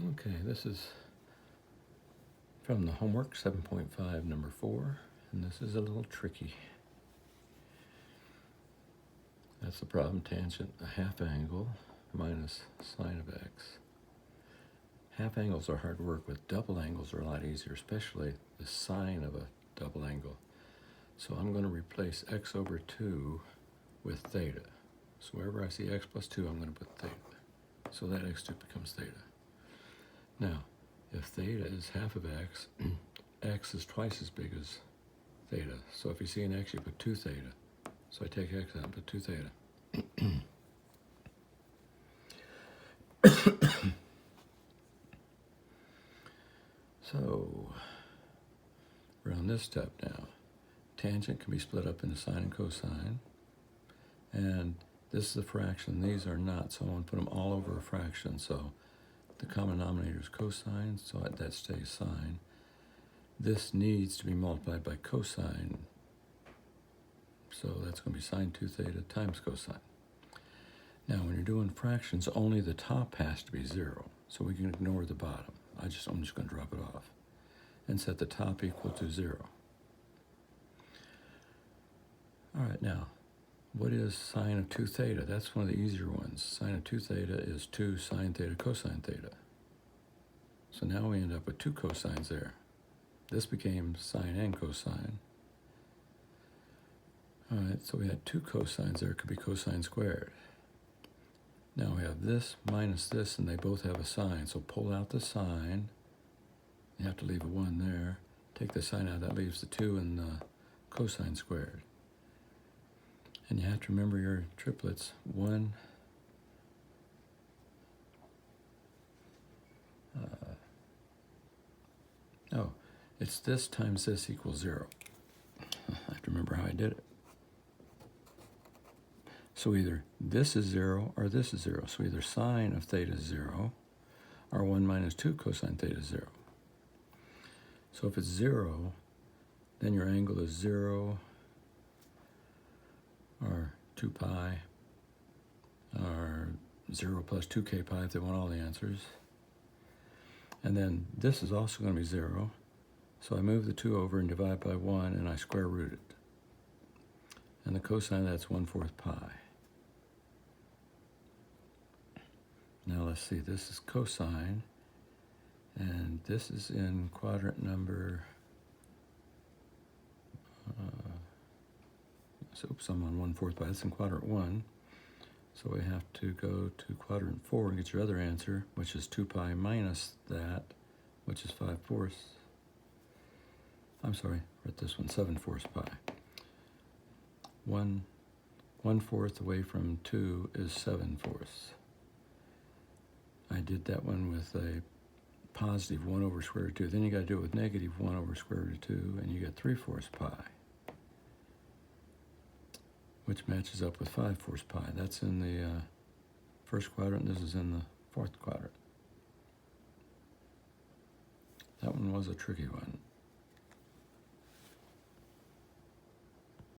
Okay, this is from the homework 7.5 number 4, and this is a little tricky. That's the problem. Tangent a half angle minus sine of x. Half angles are hard to work with. Double angles are a lot easier, especially the sine of a double angle. So I'm going to replace x over 2 with theta. So wherever I see x plus 2, I'm going to put theta. So that x2 becomes theta. Now, if theta is half of x, x is twice as big as theta. So if you see an x, you put 2 theta. So I take x out and put 2 theta. So we're on this step now. Tangent can be split up into sine and cosine. And this is a fraction. These are not, so I want to put them all over a fraction. So the common denominator is cosine, so that stays sine. This needs to be multiplied by cosine. So that's going to be sine 2 theta times cosine. Now, when you're doing fractions, only the top has to be 0. So we can ignore the bottom. I'm just going to drop it off and set the top equal to 0. All right, now, what is sine of 2 theta? That's one of the easier ones. Sine of 2 theta is 2 sine theta cosine theta. So now we end up with 2 cosines there. This became sine and cosine. All right, so we had 2 cosines there. It could be cosine squared. Now we have this minus this, and they both have a sign. So pull out the sign. You have to leave a 1 there. Take the sign out. That leaves the 2 and the cosine squared. And you have to remember your triplets. 1, it's this times this equals 0. I have to remember how I did it. So either this is 0 or this is 0. So either sine of theta is 0 or 1 minus 2 cosine theta is 0. So if it's 0, then your angle is 0 or 2 pi or 0 plus 2k pi if they want all the answers. And then this is also going to be 0. So I move the 2 over and divide by 1, and I square root it. And the cosine, that's 1/4 pi. Now let's see, this is cosine, and this is in quadrant number, oops, I'm on 1/4 pi, it's in quadrant 1. So we have to go to quadrant 4 and get your other answer, which is 2 pi minus that, which is 5/4. I'm sorry, write this one, 7/4 pi. 1/4 away from 2 is 7/4. I did that one with a positive 1 over square root of 2. Then you got to do it with negative 1 over square root of 2, and you get 3/4 pi, which matches up with 5/4 pi. That's in the first quadrant. This is in the fourth quadrant. That one was a tricky one.